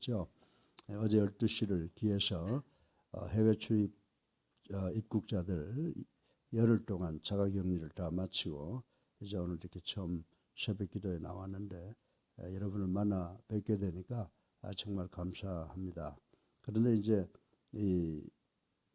있었죠. 어제 12시를 기해서 해외 출입 입국자들 열흘 동안 자가격리를 다 마치고 이제 오늘 이렇게 처음 새벽 기도에 나왔는데 여러분을 만나 뵙게 되니까 정말 감사합니다. 그런데 이제 이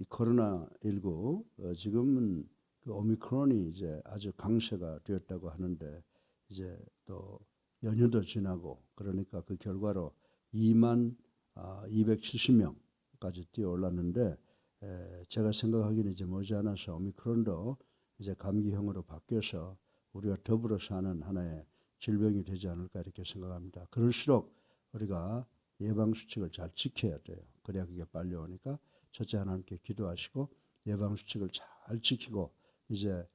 코로나19 지금은 그 오미크론이 이제 아주 강세가 되었다고 하는데 이제 또 연휴도 지나고 그러니까 그 결과로 2만 270명까지 뛰어올랐는데 제가 생각하기는 이제 머지않아서 오미크론도 이제 감기형으로 바뀌어서 우리가 더불어 사는 하나의 질병이 되지 않을까 이렇게 생각합니다. 그럴수록 우리가 예방수칙을 잘 지켜야 돼요. 그래야 그게 빨리 오니까 첫째 하나님께 기도하시고 예방수칙을 잘 지키고 이제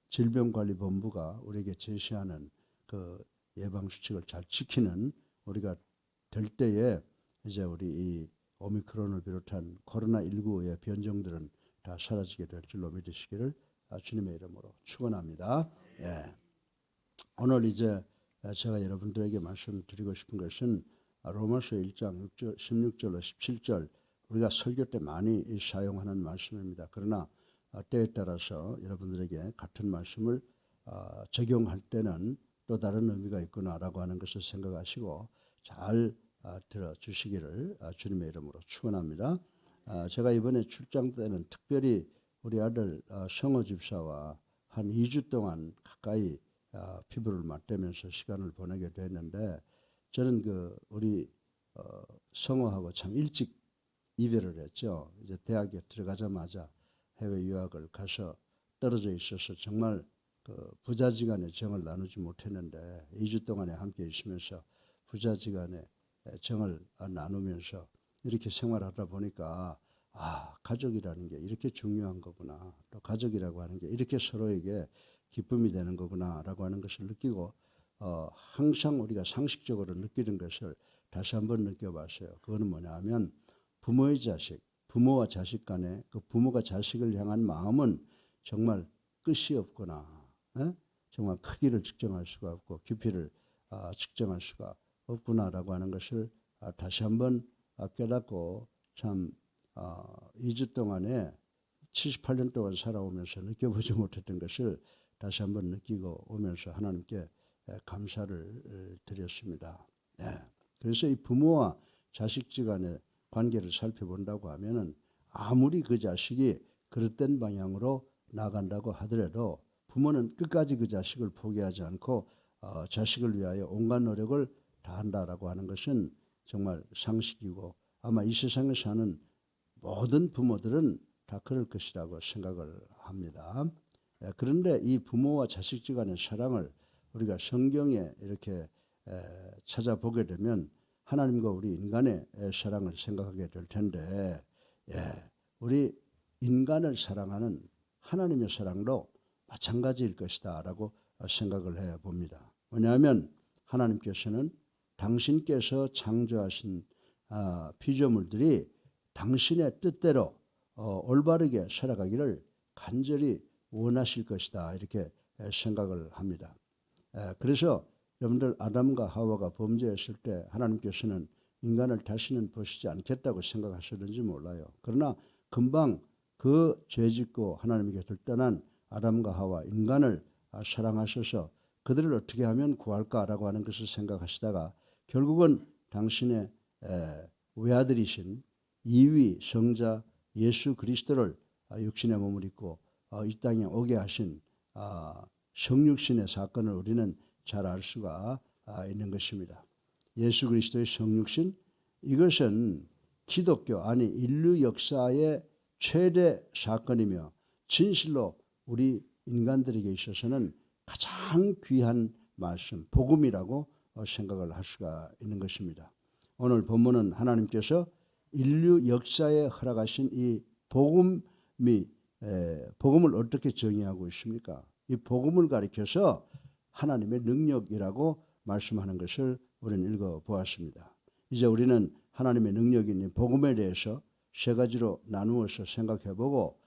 질병관리본부가 우리에게 제시하는 그 예방수칙을 잘 지키는 우리가 될 때에 이제 우리 이 오미크론을 비롯한 코로나19의 변종들은 다 사라지게 될 줄로 믿으시기를 주님의 이름으로 축원합니다. 예. 오늘 이제 제가 여러분들에게 말씀드리고 싶은 것은 로마서 1장 16절로 17절 우리가 설교 때 많이 사용하는 말씀입니다. 그러나 때에 따라서 여러분들에게 같은 말씀을 적용할 때는 또 다른 의미가 있구나라고 하는 것을 생각하시고 잘 들어주시기를 주님의 이름으로 축원합니다. 제가 이번에 출장 때는 특별히 우리 아들 성호 집사와 한 2주 동안 가까이 피부를 맞대면서 시간을 보내게 됐는데 저는 그 우리 성호하고 참 일찍 이별을 했죠. 이제 대학에 들어가자마자 해외 유학을 가서 떨어져 있어서 정말 그 부자지간의 정을 나누지 못했는데 2주 동안에 함께 있으면서 부자지간의 정을 나누면서 이렇게 생활하다 보니까 가족이라는 게 이렇게 중요한 거구나. 또 가족이라고 하는 게 이렇게 서로에게 기쁨이 되는 거구나라고 하는 것을 느끼고 항상 우리가 상식적으로 느끼는 것을 다시 한번 느껴봤어요. 그거는 뭐냐 하면 부모의 자식, 부모와 자식 간에 그 부모가 자식을 향한 마음은 정말 끝이 없구나. 정말 크기를 측정할 수가 없고 깊이를 측정할 수가 없구나라고 하는 것을 다시 한번 깨닫고 참 2주 동안에 78년 동안 살아오면서 느껴보지 못했던 것을 다시 한번 느끼고 오면서 하나님께 감사를 드렸습니다. 그래서 이 부모와 자식지 간의 관계를 살펴본다고 하면은 아무리 그 자식이 그릇된 방향으로 나간다고 하더라도 부모는 끝까지 그 자식을 포기하지 않고 자식을 위하여 온갖 노력을 다한다라고 하는 것은 정말 상식이고 아마 이 세상에 사는 모든 부모들은 다 그럴 것이라고 생각을 합니다. 그런데 이 부모와 자식지 간의 사랑을 우리가 성경에 이렇게 찾아보게 되면 하나님과 우리 인간의 사랑을 생각하게 될 텐데 우리 인간을 사랑하는 하나님의 사랑도 마찬가지일 것이다 라고 생각을 해봅니다. 왜냐하면 하나님께서는 당신께서 창조하신 피조물들이 당신의 뜻대로 올바르게 살아가기를 간절히 원하실 것이다 이렇게 생각을 합니다. 그래서 여러분들 아담과 하와가 범죄했을 때 하나님께서는 인간을 다시는 보시지 않겠다고 생각하셨는지 몰라요. 그러나 금방 그 죄짓고 하나님께 들떠난 아담과 하와 인간을 사랑하셔서 그들을 어떻게 하면 구할까라고 하는 것을 생각하시다가 결국은 당신의 외아들이신 이위 성자 예수 그리스도를 육신의 몸을 입고 이 땅에 오게 하신 성육신의 사건을 우리는 잘 알 수가 있는 것입니다. 예수 그리스도의 성육신 이것은 기독교 아니 인류 역사의 최대 사건이며 진실로 우리 인간들에게 있어서는 가장 귀한 말씀 복음이라고 생각을 할 수가 있는 것입니다. 오늘 본문은 하나님께서 인류 역사에 허락하신 이 복음을 어떻게 정의하고 있습니까? 이 복음을 가리켜서 하나님의 능력이라고 말씀하는 것을 우리는 읽어보았습니다. 이제 우리는 하나님의 능력인 이 복음에 대해서 세 가지로 나누어서 생각해보고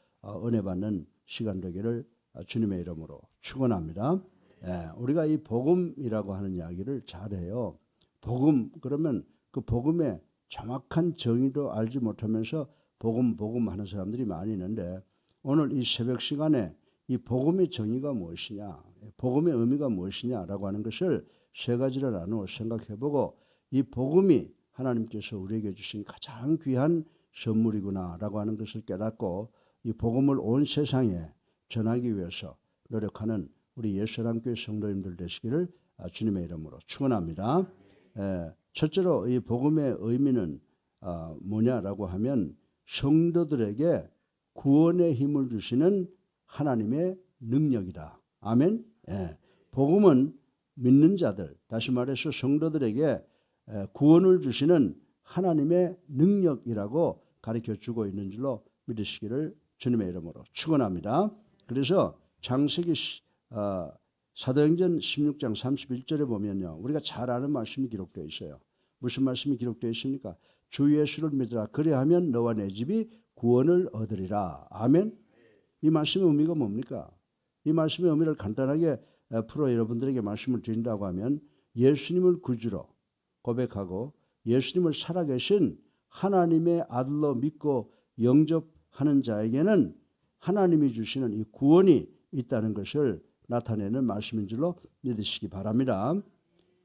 은혜 받는 시간 되기를 주님의 이름으로 축원합니다. 우리가 이 복음이라고 하는 이야기를 잘해요. 복음 그러면 그 복음의 정확한 정의도 알지 못하면서 복음 하는 사람들이 많이 있는데, 오늘 이 새벽 시간에 이 복음의 정의가 무엇이냐, 복음의 의미가 무엇이냐라고 하는 것을 세 가지를 나누어 생각해보고, 이 복음이 하나님께서 우리에게 주신 가장 귀한 선물이구나라고 하는 것을 깨닫고, 이 복음을 온 세상에 전하기 위해서 노력하는 우리 예수사랑교회 성도님들 되시기를 주님의 이름으로 축원합니다. 첫째로 이 복음의 의미는 뭐냐라고 하면, 성도들에게 구원의 힘을 주시는 하나님의 능력이다. 아멘. 복음은 믿는 자들, 다시 말해서 성도들에게 구원을 주시는 하나님의 능력이라고 가르쳐주고 있는 줄로 믿으시기를 주님의 이름으로 축원합니다. 그래서 창세기 사도행전 16장 31절에 보면요, 우리가 잘 아는 말씀이 기록되어 있어요. 무슨 말씀이 기록되어 있습니까? 주 예수를 믿으라, 그리하면 너와 내 집이 구원을 얻으리라. 아멘. 이 말씀의 의미가 뭡니까? 이 말씀의 의미를 간단하게 풀어 여러분들에게 말씀을 드린다고 하면, 예수님을 구주로 고백하고 예수님을 살아계신 하나님의 아들로 믿고 영접하는 자에게는 하나님이 주시는 이 구원이 있다는 것을 나타내는 말씀인 줄로 믿으시기 바랍니다.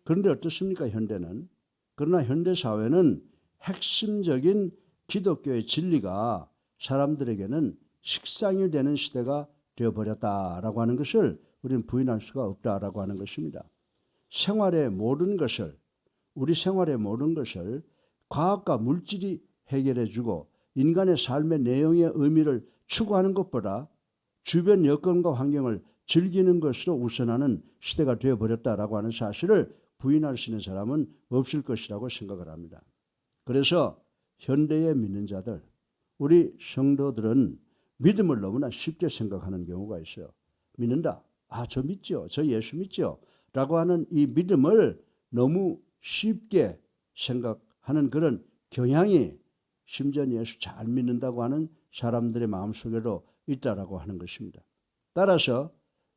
그런데 어떻습니까? 현대는. 그러나 현대 사회는 핵심적인 기독교의 진리가 사람들에게는 식상이 되는 시대가 되어버렸다라고 하는 것을 우리는 부인할 수가 없다라고 하는 것입니다. 생활의 모든 것을, 우리 생활의 모든 것을 과학과 물질이 해결해주고 인간의 삶의 내용의 의미를 추구하는 것보다 주변 여건과 환경을 즐기는 것으로 우선하는 시대가 되어버렸다라고 하는 사실을 부인할 수 있는 사람은 없을 것이라고 생각을 합니다. 그래서 현대의 믿는 자들, 우리 성도들은 믿음을 너무나 쉽게 생각하는 경우가 있어요. 믿는다. 저 믿죠. 저 예수 믿죠. 라고 하는 이 믿음을 너무 쉽게 생각하는 그런 경향이 심지어 예수 잘 믿는다고 하는 사람들의 마음속에도 있다라고 하는 것입니다. 따라서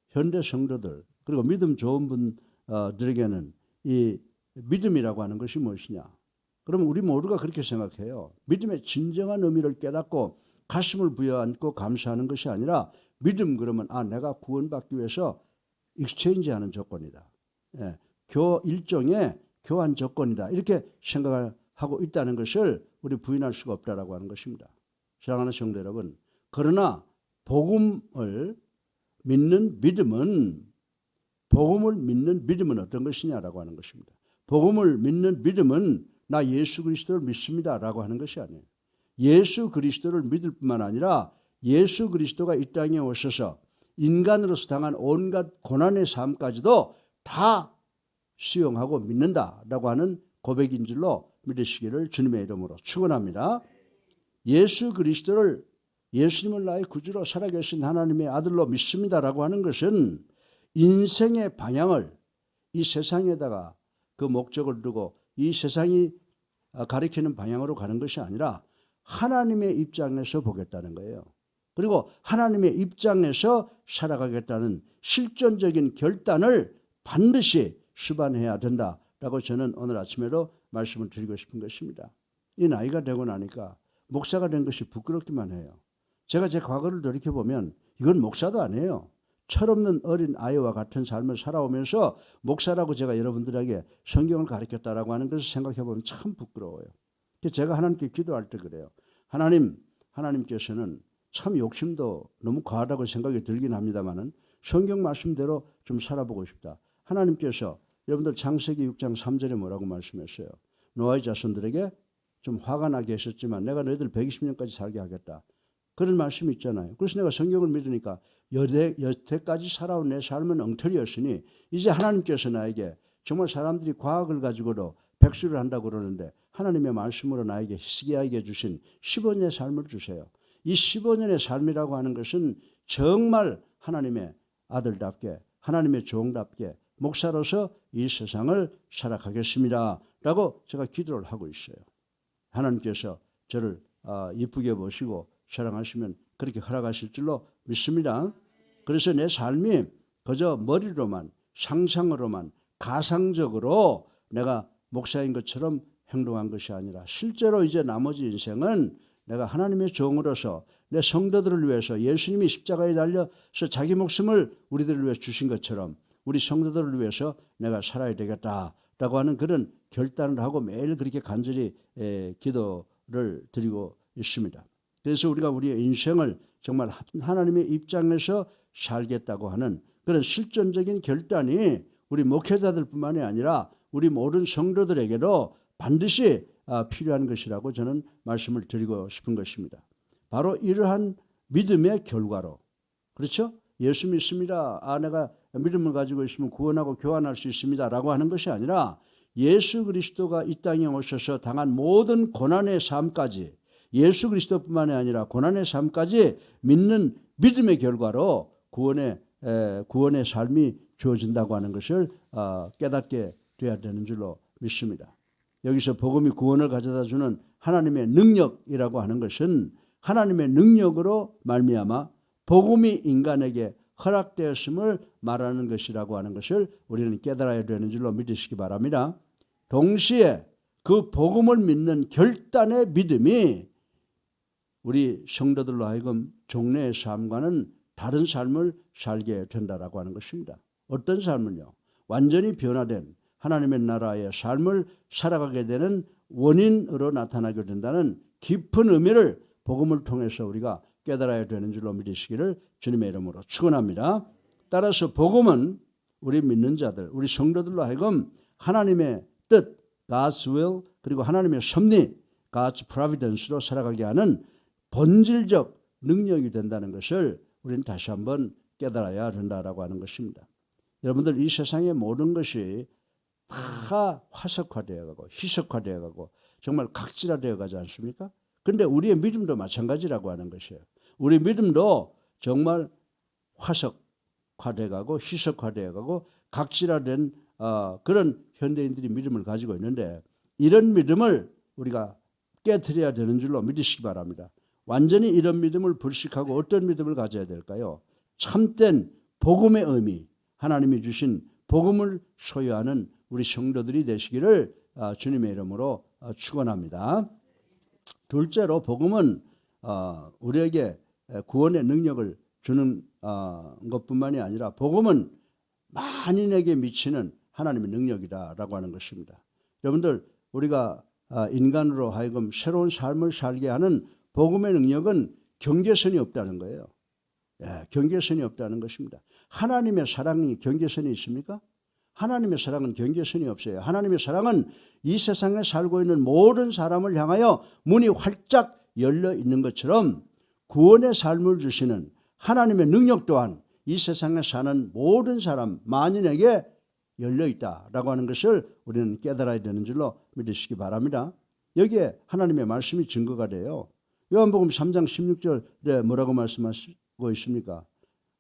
현대 성도들, 그리고 믿음 좋은 분들에게는 이 믿음이라고 하는 것이 무엇이냐? 그러면 우리 모두가 그렇게 생각해요. 믿음의 진정한 의미를 깨닫고 가슴을 부여안고 감사하는 것이 아니라, 믿음 그러면 내가 구원받기 위해서 익스체인지하는 조건이다. 일종의 교환 조건이다. 이렇게 생각을 하고 있다는 것을 우리 부인할 수가 없다라고 하는 것입니다. 사랑하는 성도 여러분, 그러나 복음을 믿는 믿음은 어떤 것이냐라고 하는 것입니다. 복음을 믿는 믿음은 나 예수 그리스도를 믿습니다라고 하는 것이 아니에요. 예수 그리스도를 믿을 뿐만 아니라 예수 그리스도가 이 땅에 오셔서 인간으로서 당한 온갖 고난의 삶까지도 다 수용하고 믿는다라고 하는 고백인 줄로 믿으시기를 주님의 이름으로 축원합니다. 예수 그리스도를, 예수님을 나의 구주로 살아계신 하나님의 아들로 믿습니다라고 하는 것은 인생의 방향을 이 세상에다가 그 목적을 두고 이 세상이 가리키는 방향으로 가는 것이 아니라 하나님의 입장에서 보겠다는 거예요. 그리고 하나님의 입장에서 살아가겠다는 실존적인 결단을 반드시 수반해야 된다라고 저는 오늘 아침에도 말씀을 드리고 싶은 것입니다. 이 나이가 되고 나니까 목사가 된 것이 부끄럽기만 해요. 제가 제 과거를 돌이켜보면 이건 목사도 아니에요. 철없는 어린 아이와 같은 삶을 살아오면서 목사라고 제가 여러분들에게 성경을 가르쳤다라고 하는 것을 생각해보면 참 부끄러워요. 제가 하나님께 기도할 때 그래요. 하나님께서는 참 욕심도 너무 과하다고 생각이 들긴 합니다만은 성경 말씀대로 좀 살아보고 싶다. 하나님께서 여러분들 창세기 6장 3절에 뭐라고 말씀했어요? 노아의 자손들에게 좀 화가 나게 하셨지만 내가 너희들 120년까지 살게 하겠다. 그런 말씀이 있잖아요. 그래서 내가 성경을 믿으니까 여태까지 살아온 내 삶은 엉터리였으니 이제 하나님께서 나에게 정말 사람들이 과학을 가지고도 백수를 한다고 그러는데 하나님의 말씀으로 나에게 히스기야에게 주신 15년의 삶을 주세요. 이 15년의 삶이라고 하는 것은 정말 하나님의 아들답게, 하나님의 종답게 목사로서 이 세상을 살아가겠습니다 라고 제가 기도를 하고 있어요. 하나님께서 저를 이쁘게 보시고 사랑하시면 그렇게 허락하실 줄로 믿습니다. 그래서 내 삶이 그저 머리로만, 상상으로만, 가상적으로 내가 목사인 것처럼 행동한 것이 아니라 실제로 이제 나머지 인생은 내가 하나님의 종으로서 내 성도들을 위해서 예수님이 십자가에 달려서 자기 목숨을 우리들을 위해서 주신 것처럼 우리 성도들을 위해서 내가 살아야 되겠다라고 하는 그런 결단을 하고 매일 그렇게 간절히 기도를 드리고 있습니다. 그래서 우리가 우리의 인생을 정말 하나님의 입장에서 살겠다고 하는 그런 실존적인 결단이 우리 목회자들뿐만이 아니라 우리 모든 성도들에게도 반드시 필요한 것이라고 저는 말씀을 드리고 싶은 것입니다. 바로 이러한 믿음의 결과로, 그렇죠? 예수 믿습니다. 내가 믿음을 가지고 있으면 구원하고 교환할 수 있습니다 라고 하는 것이 아니라 예수 그리스도가 이 땅에 오셔서 당한 모든 고난의 삶까지, 예수 그리스도뿐만이 아니라 고난의 삶까지 믿는 믿음의 결과로 구원의 삶이 주어진다고 하는 것을 깨닫게 돼야 되는 줄로 믿습니다. 여기서 복음이 구원을 가져다 주는 하나님의 능력이라고 하는 것은 하나님의 능력으로 말미암아 복음이 인간에게 허락되었음을 말하는 것이라고 하는 것을 우리는 깨달아야 되는 줄로 믿으시기 바랍니다. 동시에 그 복음을 믿는 결단의 믿음이 우리 성도들로 하여금 종래의 삶과는 다른 삶을 살게 된다라고 하는 것입니다. 어떤 삶을요? 완전히 변화된 하나님의 나라의 삶을 살아가게 되는 원인으로 나타나게 된다는 깊은 의미를 복음을 통해서 우리가 깨달아야 되는 줄로 믿으시기를 주님의 이름으로 축원합니다. 따라서 복음은 우리 믿는 자들, 우리 성도들로 하여금 하나님의 뜻, God's will, 그리고 하나님의 섭리, God's providence로 살아가게 하는 본질적 능력이 된다는 것을 우리는 다시 한번 깨달아야 된다라고 하는 것입니다. 여러분들, 이 세상의 모든 것이 다 화석화되어 가고 희석화되어 가고 정말 각질화되어 가지 않습니까? 그런데 우리의 믿음도 마찬가지라고 하는 것이에요. 우리 믿음도 정말 화석화되어 가고 희석화되어 가고 각질화된 그런 현대인들이 믿음을 가지고 있는데, 이런 믿음을 우리가 깨트려야 되는 줄로 믿으시기 바랍니다. 완전히 이런 믿음을 불식하고 어떤 믿음을 가져야 될까요? 참된 복음의 의미, 하나님이 주신 복음을 소유하는 우리 성도들이 되시기를 주님의 이름으로 축원합니다. 둘째로, 복음은 우리에게 구원의 능력을 주는 것뿐만이 아니라 복음은 만인에게 미치는 하나님의 능력이다라고 하는 것입니다. 여러분들, 우리가 인간으로 하여금 새로운 삶을 살게 하는 복음의 능력은 경계선이 없다는 거예요. 경계선이 없다는 것입니다. 하나님의 사랑이 경계선이 있습니까? 하나님의 사랑은 경계선이 없어요. 하나님의 사랑은 이 세상에 살고 있는 모든 사람을 향하여 문이 활짝 열려 있는 것처럼 구원의 삶을 주시는 하나님의 능력 또한 이 세상에 사는 모든 사람, 만인에게 열려 있다라고 하는 것을 우리는 깨달아야 되는 줄로 믿으시기 바랍니다. 여기에 하나님의 말씀이 증거가 돼요. 요한복음 3장 16절에 뭐라고 말씀하고 있습니까?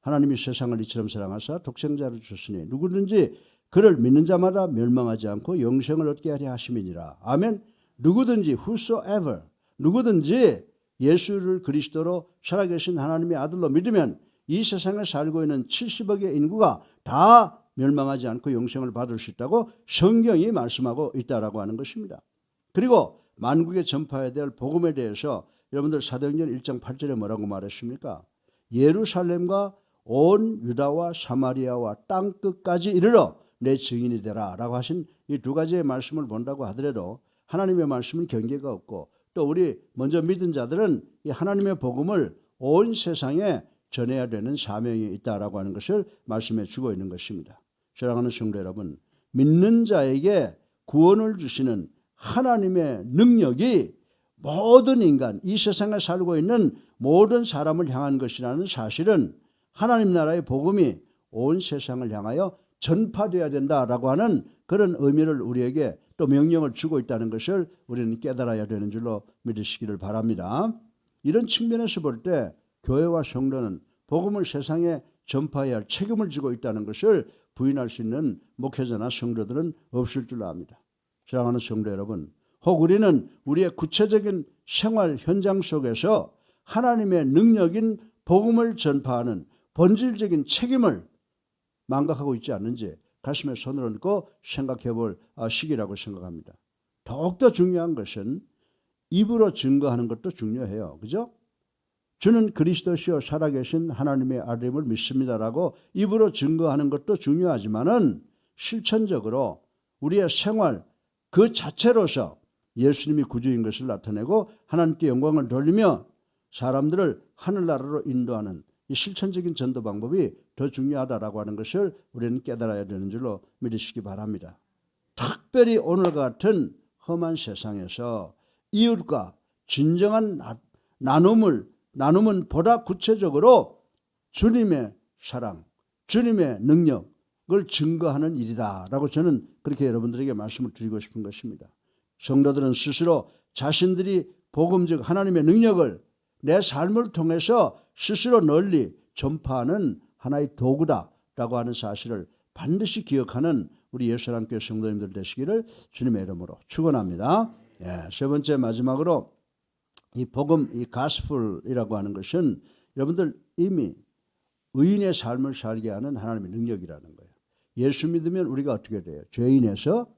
하나님이 세상을 이처럼 사랑하사 독생자를 주셨으니 누구든지 그를 믿는 자마다 멸망하지 않고 영생을 얻게 하려 하심이니라. 아멘. 누구든지, whosoever, 누구든지 예수를 그리스도로 살아계신 하나님의 아들로 믿으면 이 세상에 살고 있는 70억의 인구가 다 멸망하지 않고 영생을 받을 수 있다고 성경이 말씀하고 있다라고 하는 것입니다. 그리고 만국에 전파해야 될 복음에 대해서 여러분들 사도행전 1장 8절에 뭐라고 말했습니까? 예루살렘과 온 유다와 사마리아와 땅 끝까지 이르러 내 증인이 되라 라고 하신 이 두 가지의 말씀을 본다고 하더라도 하나님의 말씀은 경계가 없고, 또 우리 먼저 믿은 자들은 이 하나님의 복음을 온 세상에 전해야 되는 사명이 있다라고 하는 것을 말씀해 주고 있는 것입니다. 사랑하는 성도 여러분, 믿는 자에게 구원을 주시는 하나님의 능력이 모든 인간, 이 세상에 살고 있는 모든 사람을 향한 것이라는 사실은 하나님 나라의 복음이 온 세상을 향하여 전파되어야 된다라고 하는 그런 의미를 우리에게 또 명령을 주고 있다는 것을 우리는 깨달아야 되는 줄로 믿으시기를 바랍니다. 이런 측면에서 볼 때 교회와 성도는 복음을 세상에 전파해야 할 책임을 지고 있다는 것을 부인할 수 있는 목회자나 성도들은 없을 줄로 압니다. 사랑하는 성도 여러분, 혹 우리는 우리의 구체적인 생활 현장 속에서 하나님의 능력인 복음을 전파하는 본질적인 책임을 망각하고 있지 않는지 가슴에 손을 얹고 생각해 볼 시기라고 생각합니다. 더욱더 중요한 것은 입으로 증거하는 것도 중요해요. 그죠? 주는 그리스도시요 살아계신 하나님의 아들임을 믿습니다라고 입으로 증거하는 것도 중요하지만은 실천적으로 우리의 생활 그 자체로서 예수님이 구주인 것을 나타내고 하나님께 영광을 돌리며 사람들을 하늘나라로 인도하는 이 실천적인 전도 방법이 더 중요하다라고 하는 것을 우리는 깨달아야 되는 줄로 믿으시기 바랍니다. 특별히 오늘 같은 험한 세상에서 이웃과 진정한 나눔은 보다 구체적으로 주님의 사랑, 주님의 능력을 증거하는 일이다라고 저는 그렇게 여러분들에게 말씀을 드리고 싶은 것입니다. 성도들은 스스로 자신들이 복음 즉 하나님의 능력을 내 삶을 통해서 스스로 널리 전파하는 하나의 도구다라고 하는 사실을 반드시 기억하는 우리 예수랑교회 성도님들 되시기를 주님의 이름으로 축원합니다. 세 번째 마지막으로 이 복음, 이 가스풀이라고 하는 것은 여러분들 이미 의인의 삶을 살게 하는 하나님의 능력이라는 거예요. 예수 믿으면 우리가 어떻게 돼요? 죄인에서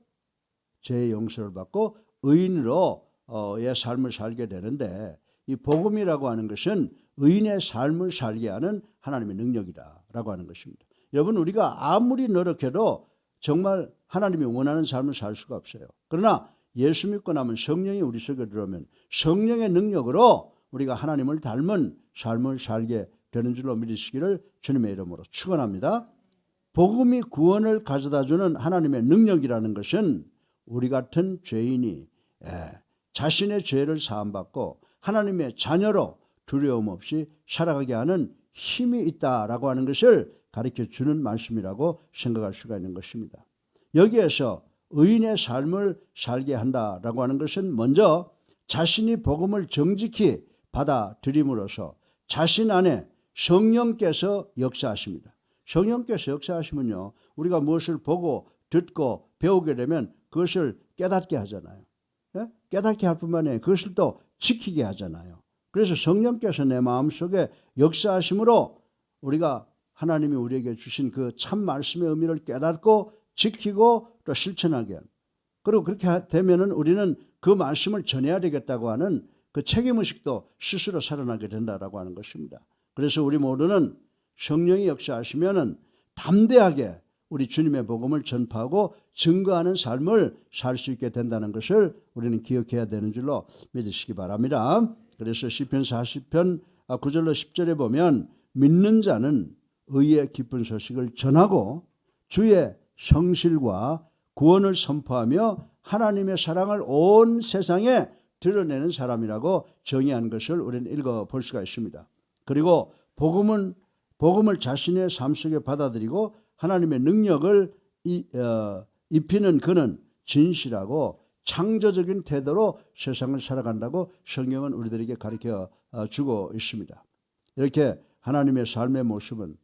죄의 용서를 받고 의인으로의 삶을 살게 되는데 이 복음이라고 하는 것은 의인의 삶을 살게 하는 하나님의 능력이다라고 하는 것입니다. 여러분 우리가 아무리 노력해도 정말 하나님이 원하는 삶을 살 수가 없어요. 그러나 예수 믿고 나면 성령이 우리 속에 들어오면 성령의 능력으로 우리가 하나님을 닮은 삶을 살게 되는 줄로 믿으시기를 주님의 이름으로 축원합니다. 복음이 구원을 가져다주는 하나님의 능력이라는 것은 우리 같은 죄인이 자신의 죄를 사함받고 하나님의 자녀로 두려움 없이 살아가게 하는 힘이 있다라고 하는 것을 가르쳐주는 말씀이라고 생각할 수가 있는 것입니다. 여기에서 의인의 삶을 살게 한다라고 하는 것은 먼저 자신이 복음을 정직히 받아들임으로써 자신 안에 성령께서 역사하십니다. 성령께서 역사하시면요, 우리가 무엇을 보고 듣고 배우게 되면 그것을 깨닫게 하잖아요. 깨닫게 할 뿐만 아니라 그것을 또 지키게 하잖아요. 그래서 성령께서 내 마음속에 역사하심으로 우리가 하나님이 우리에게 주신 그 참 말씀의 의미를 깨닫고 지키고 또 실천하게 하는. 그리고 그렇게 되면은 우리는 그 말씀을 전해야 되겠다고 하는 그 책임의식도 스스로 살아나게 된다라고 하는 것입니다. 그래서 우리 모두는 성령이 역사하시면은 담대하게 우리 주님의 복음을 전파하고 증거하는 삶을 살 수 있게 된다는 것을 우리는 기억해야 되는 줄로 믿으시기 바랍니다. 그래서 시편 40편 9절로 10절에 보면 믿는 자는 의의 기쁜 소식을 전하고 주의 성실과 구원을 선포하며 하나님의 사랑을 온 세상에 드러내는 사람이라고 정의한 것을 우리는 읽어볼 수가 있습니다. 그리고 복음을 자신의 삶 속에 받아들이고 하나님의 능력을 입히는 그는 진실하고 창조적인 태도로 세상을 살아간다고 성경은 우리들에게 가르쳐 주고 있습니다. 이렇게 하나님의 삶의 모습은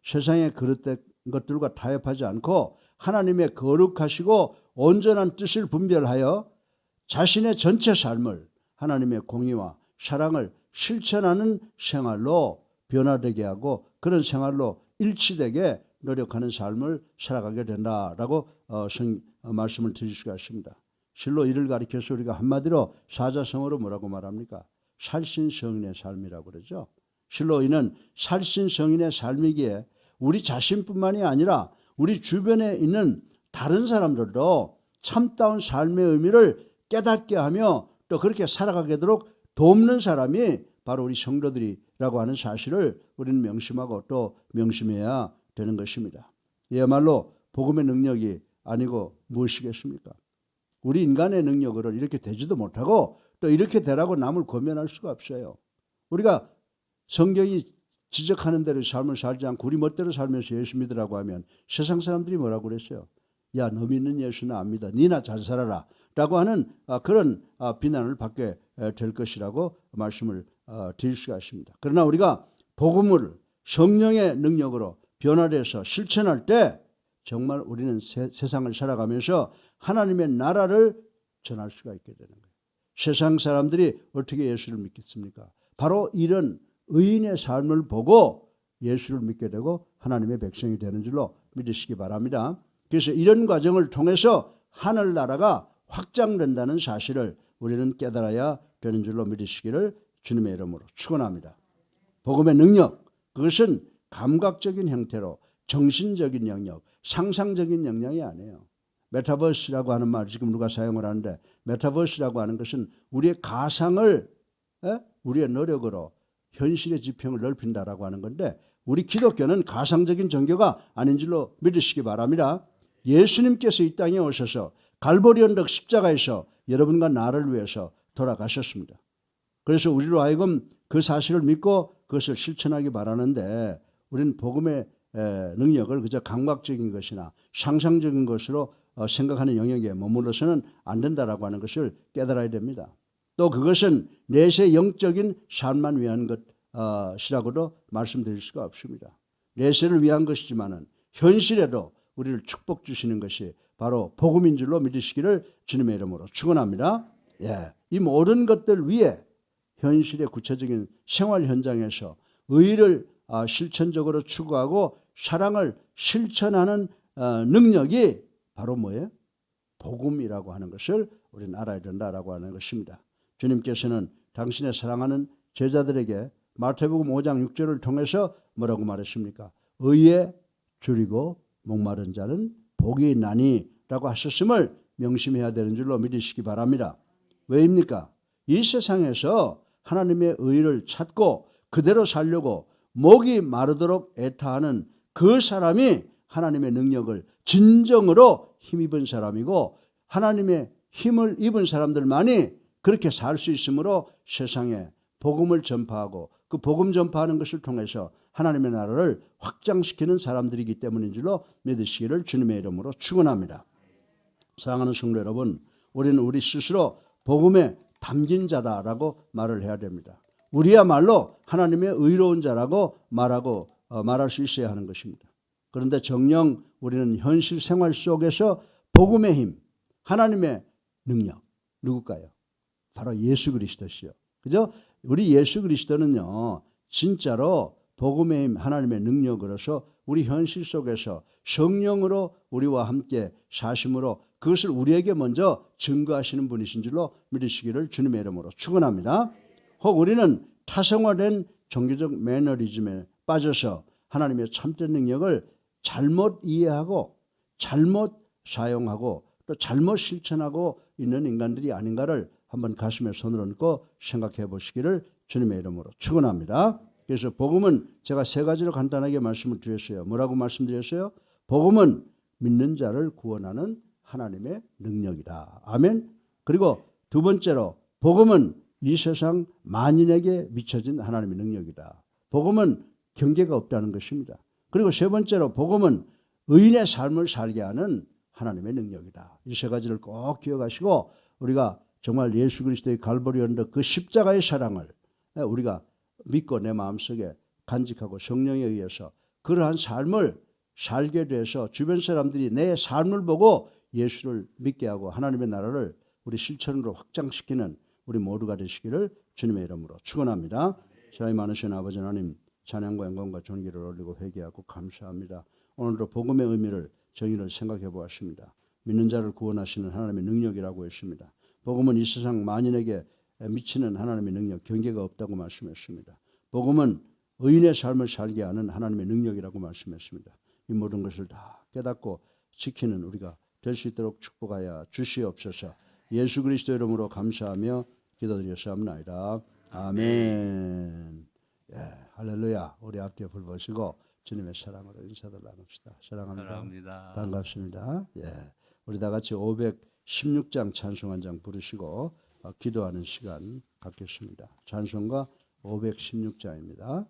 세상의 그릇된 것들과 타협하지 않고 하나님의 거룩하시고 온전한 뜻을 분별하여 자신의 전체 삶을 하나님의 공의와 사랑을 실천하는 생활로 변화되게 하고 그런 생활로 일치되게 노력하는 삶을 살아가게 된다라고 말씀을 드릴 수가 있습니다. 실로 이를 가리켜서 우리가 한마디로 사자성어로 뭐라고 말합니까? 살신성인의 삶이라고 그러죠. 실로 이는 살신성인의 삶이기에 우리 자신뿐만이 아니라 우리 주변에 있는 다른 사람들도 참다운 삶의 의미를 깨닫게 하며 또 그렇게 살아가게 되도록 돕는 사람이 바로 우리 성도들이라고 하는 사실을 우리는 명심하고 또 명심해야 되는 것입니다. 이야말로 복음의 능력이 아니고 무엇이겠습니까? 우리 인간의 능력으로 이렇게 되지도 못하고 또 이렇게 되라고 남을 권면할 수가 없어요. 우리가 성경이 지적하는 대로 삶을 살지 않고 우리 멋대로 살면서 예수 믿으라고 하면 세상 사람들이 뭐라고 그랬어요? 야, 너 믿는 예수는 안 믿어. 니나 잘 살아라. 라고 하는 그런 비난을 받게 될 것이라고 말씀을 드릴 수가 있습니다. 그러나 우리가 복음을 성령의 능력으로 변화돼서 실천할 때 정말 우리는 세상을 살아가면서 하나님의 나라를 전할 수가 있게 되는 거예요. 세상 사람들이 어떻게 예수를 믿겠습니까? 바로 이런 의인의 삶을 보고 예수를 믿게 되고 하나님의 백성이 되는 줄로 믿으시기 바랍니다. 그래서 이런 과정을 통해서 하늘나라가 확장된다는 사실을 우리는 깨달아야 되는 줄로 믿으시기를 주님의 이름으로 축원합니다. 복음의 능력, 그것은 감각적인 형태로 정신적인 영역, 상상적인 영역이 아니에요. 메타버스라고 하는 말 지금 누가 사용을 하는데, 메타버스라고 하는 것은 우리의 가상을 우리의 노력으로 현실의 지평을 넓힌다라고 하는 건데, 우리 기독교는 가상적인 종교가 아닌 줄로 믿으시기 바랍니다. 예수님께서 이 땅에 오셔서 갈보리 언덕 십자가에서 여러분과 나를 위해서 돌아가셨습니다. 그래서 우리로 하여금 그 사실을 믿고 그것을 실천하기 바라는데, 우리는 복음의 능력을 그저 감각적인 것이나 상상적인 것으로 생각하는 영역에 머물러서는 안 된다라고 하는 것을 깨달아야 됩니다. 또 그것은 내세 영적인 삶만 위한 것이라고도 말씀드릴 수가 없습니다. 내세를 위한 것이지만은 현실에도 우리를 축복 주시는 것이 바로 복음인 줄로 믿으시기를 주님의 이름으로 축원합니다. 이 모든 것들 위에 현실의 구체적인 생활 현장에서 의를 실천적으로 추구하고 사랑을 실천하는 능력이 바로 뭐예요? 복음이라고 하는 것을 우리는 알아야 된다라고 하는 것입니다. 주님께서는 당신의 사랑하는 제자들에게 마태복음 5장 6절을 통해서 뭐라고 말했습니까? 의에 줄이고 목마른 자는 복이 있나니 라고 하셨음을 명심해야 되는 줄로 믿으시기 바랍니다. 왜입니까? 이 세상에서 하나님의 의를 찾고 그대로 살려고 목이 마르도록 애타하는 그 사람이 하나님의 능력을 진정으로 힘입은 사람이고, 하나님의 힘을 입은 사람들만이 그렇게 살 수 있으므로 세상에 복음을 전파하고 그 복음 전파하는 것을 통해서 하나님의 나라를 확장시키는 사람들이기 때문인 줄로 믿으시기를 주님의 이름으로 축원합니다. 사랑하는 성도 여러분, 우리는 우리 스스로 복음에 담긴 자다라고 말을 해야 됩니다. 우리야말로 하나님의 의로운 자라고 말할 수 있어야 하는 것입니다. 그런데 정녕 우리는 현실 생활 속에서 복음의 힘, 하나님의 능력, 누굴까요? 바로 예수 그리스도시요. 그죠? 우리 예수 그리스도는요, 진짜로 복음의 힘, 하나님의 능력으로서 우리 현실 속에서 성령으로 우리와 함께 사심으로 그것을 우리에게 먼저 증거하시는 분이신 줄로 믿으시기를 주님의 이름으로 축원합니다. 혹 우리는 타성화된 종교적 매너리즘에 빠져서 하나님의 참된 능력을 잘못 이해하고 잘못 사용하고 또 잘못 실천하고 있는 인간들이 아닌가를 한번 가슴에 손을 얹고 생각해 보시기를 주님의 이름으로 축원합니다. 그래서 복음은 제가 세 가지로 간단하게 말씀을 드렸어요. 뭐라고 말씀드렸어요? 복음은 믿는 자를 구원하는 하나님의 능력이다. 아멘. 그리고 두 번째로 복음은 이 세상 만인에게 미쳐진 하나님의 능력이다. 복음은 경계가 없다는 것입니다. 그리고 세 번째로 복음은 의인의 삶을 살게 하는 하나님의 능력이다. 이 세 가지를 꼭 기억하시고 우리가 정말 예수 그리스도의 갈보리 언덕 그 십자가의 사랑을 우리가 믿고 내 마음속에 간직하고 성령에 의해서 그러한 삶을 살게 돼서 주변 사람들이 내 삶을 보고 예수를 믿게 하고 하나님의 나라를 우리 실천으로 확장시키는 우리 모두가 되시기를 주님의 이름으로 축원합니다. 사랑이 많으신 아버지 하나님, 찬양과 영광과 존귀를 올리고 회개하고 감사합니다. 오늘도 복음의 의미를 정의를 생각해 보았습니다. 믿는 자를 구원하시는 하나님의 능력이라고 했습니다. 복음은 이 세상 만인에게 미치는 하나님의 능력, 경계가 없다고 말씀했습니다. 복음은 의인의 삶을 살게 하는 하나님의 능력이라고 말씀했습니다. 이 모든 것을 다 깨닫고 지키는 우리가 될 수 있도록 축복하여 주시옵소서. 예수 그리스도 이름으로 감사하며 기도드렸사옵나이다. 아멘. 할렐루야. 우리 앞뒤에 불 보시고 주님의 사랑으로 인사들 나눕시다. 사랑합니다. 반갑습니다. 우리 다 같이 516장 찬송 한 장 부르시고 기도하는 시간 갖겠습니다. 찬송가 516장입니다.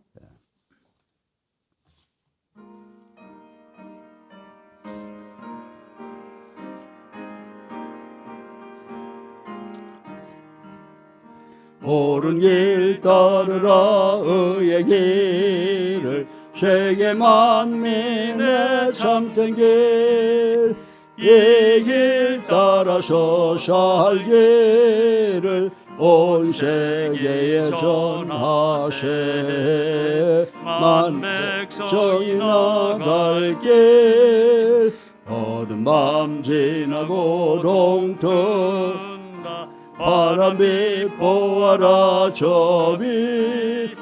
옳은 길 따르라 의의 길을 세계 만민의 참된 길 이 길 따라서 살기를 온 세계에 전하세 만 백성이 나갈 길 어둠 어두운 밤 지나고 동튼다 바람빛 보아라 저 빛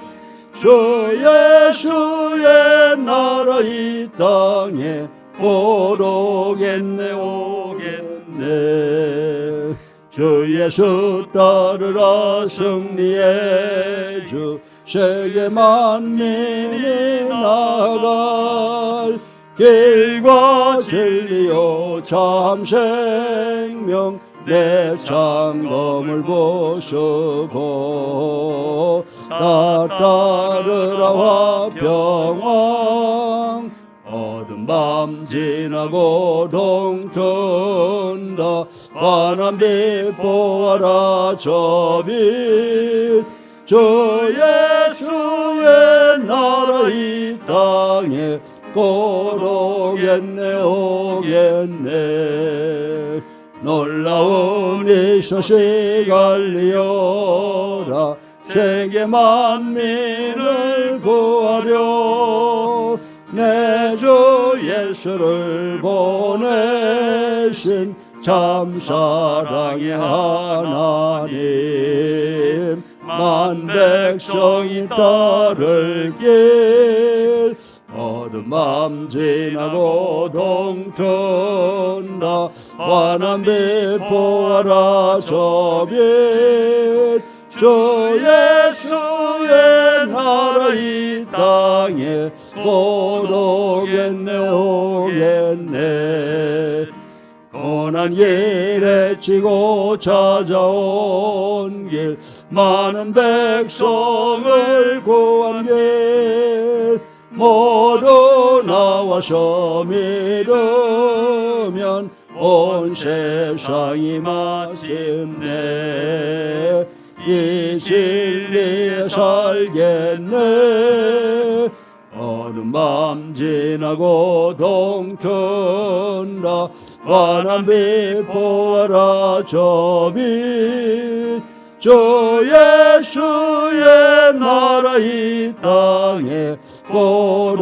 주 예수의 나라 이 땅에 곧 오겠네 오겠네 주 예수 따르라 승리의 주 세계 만민이 나갈 길과 진리요 참 생명 내 장검을 보시고 따르라 화평왕 어두운 밤 지나고 동튼다 환한 빛 보아라 저 빛 주 예수의 나라 이 땅에 곧 오겠네 오겠네 놀라운 이 소식 알리어라 세계 만민을 구하려 내 주 예수를 보내신 참 사랑의 하나님 만 백성이 따를 길 어두운 밤 지나고 동튼다 환한 빛 보아라 저 빛 주 예수의 나라 이 땅에 곧 오겠네 오겠네 고난 길에 지고 찾아온 길 많은 백성을 구한 길 모두 나와서 믿으면 온 세상이 마침내 이 진리에 살겠네 어두운 밤 지나고 동튼다 환한 빛 보아라 저 빛 주 예수의 나라 이 땅에 곧